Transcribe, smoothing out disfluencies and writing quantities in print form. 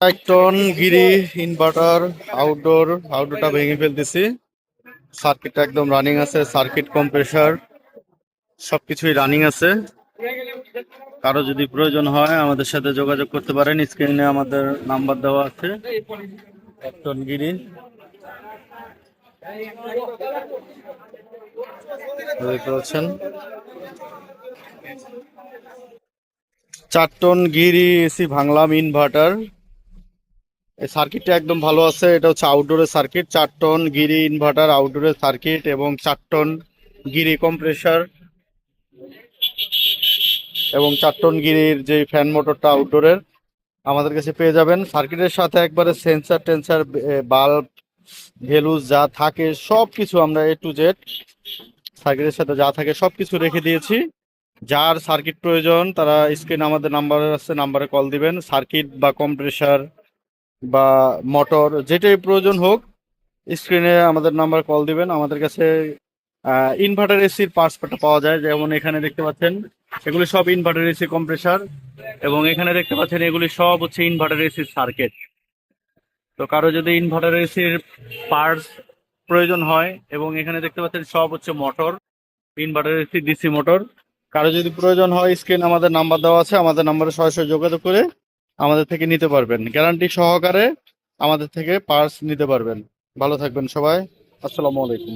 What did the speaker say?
এক টন গিরি ইনভার্টার আউটডোরটা ভেঙে ফেলতেছি। সার্কিটটা একদম রানিং আছে, সার্কিট কম্প্রেসার সবকিছুই রানিং আছে। কারো যদি প্রয়োজন হয় আমাদের সাথে যোগাযোগ করতে পারেন, স্ক্রিনে আমাদের নাম্বার দেওয়া আছে। এক টন গিরি দেখতে পাচ্ছেন, 4 টন গিরি এসি ভাঙলাম ইনভার্টার। এই সার্কিটটা একদম ভালো আছে। এটা হচ্ছে আউটডোরের সার্কিট, 4 টন গিরি ইনভার্টার আউটডোরের সার্কিট এবং 4 টন গিরি কম্প্রেসার এবং 4 টন গিরির যে ফ্যান মোটরটা আউটডোরের আমাদের কাছে পেয়ে যাবেন। সার্কিটের সাথে একবারে সেন্সার টেন্সার বাল্ব ভেলুস যা থাকে সব কিছু আমরা A to Z সার্কিটের সাথে যা থাকে সব কিছু রেখে দিয়েছি। যার সার্কিট প্রয়োজন তারা স্ক্রিনে আমাদের নাম্বার আছে, নাম্বারে কল দিবেন। সার্কিট বা কম্প্রেসার বা মোটর যেটাই প্রয়োজন হোক স্ক্রিনে আমাদের নাম্বার কল দিবেন। আমাদের কাছে ইনভার্টার এসির পার্টস পাওয়া যায়, যেমন এখানে দেখতে পাচ্ছেন এগুলি সব ইনভার্টার এসি কম্প্রেসার এবং এখানে দেখতে পাচ্ছেন এগুলি সব হচ্ছে ইনভার্টার এসির সার্কিট। তো কারো যদি ইনভার্টার এসির পার্টস প্রয়োজন হয় এবং এখানে দেখতে পাচ্ছেন সব হচ্ছে motor, inverter AC DC motor. কারো যদি প্রয়োজন হয় স্ক্রিন আমাদের নাম্বার দেওয়া আছে, আমাদের নাম্বারে সরাসরি যোগাযোগ করে আমাদের থেকে নিতে পারবেন। গ্যারান্টি সহকারে আমাদের থেকে পার্টস নিতে পারবেন। ভালো থাকবেন সবাই। আসসালামু আলাইকুম।